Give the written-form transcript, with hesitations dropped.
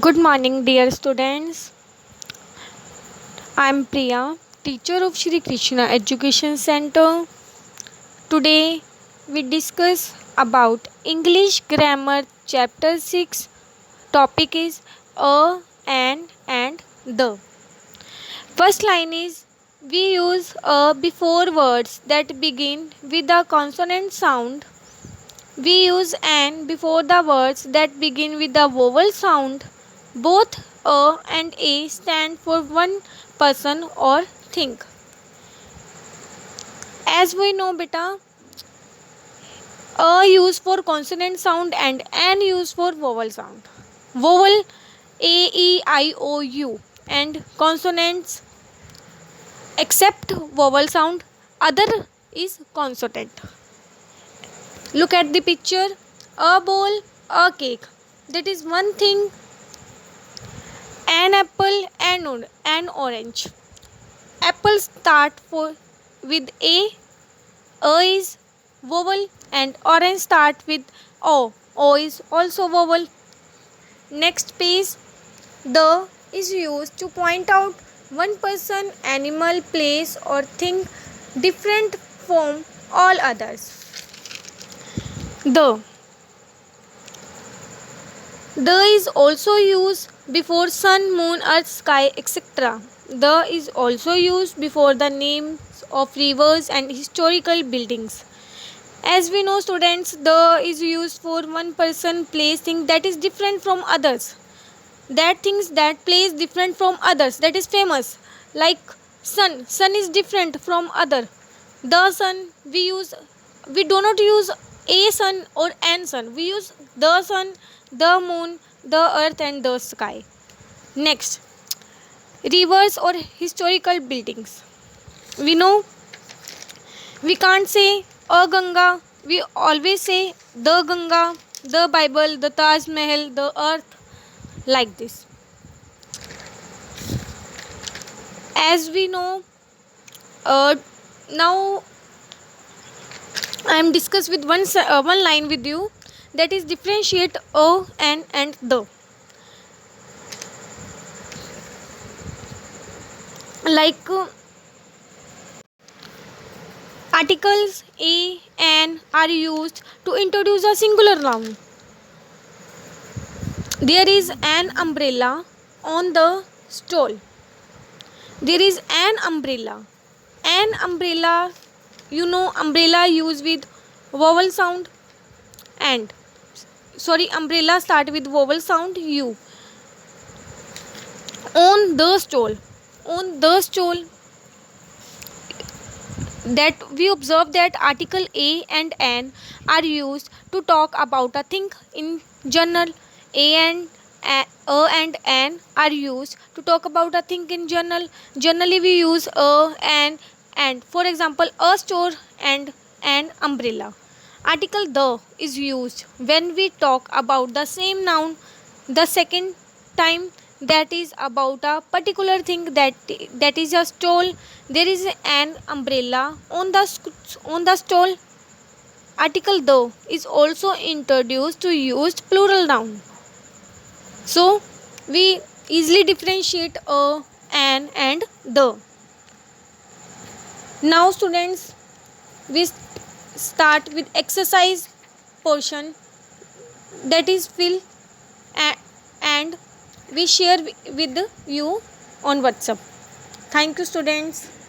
Good morning, dear students. I am Priya, teacher of Shri Krishna Education Center. Today we discuss about English grammar chapter 6. Topic is a and the. First line is we use a before words that begin with a consonant sound. We use an before the words that begin with the vowel sound. Both a and a stand for one person or thing. As we know, beta, a used for consonant sound and an used for vowel sound. Vowel a, e, I, o, u and consonants except vowel sound other is consonant. Look at the picture. A bowl, a cake. That is one thing. An apple and an orange. Apple start with A. A is vowel and orange start with O. O is also vowel. Next page. The is used to point out one person, animal, place or thing different from all others. The is also used before sun, moon, earth, sky, etc. The is also used before the names of rivers and historical buildings. As we know, students, the is used for one person, place, thing that is different from others. That things that place different from others, that is famous. Like sun. Sun is different from other. The sun we do not use a sun or an sun. We use the sun, the moon, the earth and the sky. Next, rivers or historical buildings. We know we can't say a Ganga. We always say the Ganga, the Bible, the Taj Mahal, the earth, like this. As we know, now I am discuss with one line with you, that is differentiate a and the. Like articles a and are used to introduce a singular noun. There is an umbrella on the stall. There is an umbrella. An umbrella, you know, umbrella used with vowel sound and umbrella start with vowel sound u. On the stall. On the stall, that we observe that article a and an are used to talk about a thing in general. A and an are used to talk about a thing in general. Generally we use a and for example a store and an umbrella. Article the is used when we talk about the same noun the second time, that is about a particular thing that is a stall. There is an umbrella on the stall. Article the is also introduced to use plural noun. So we easily differentiate a, an and the. Now students, we start with exercise portion, that is fill and we share with you on WhatsApp. Thank you students.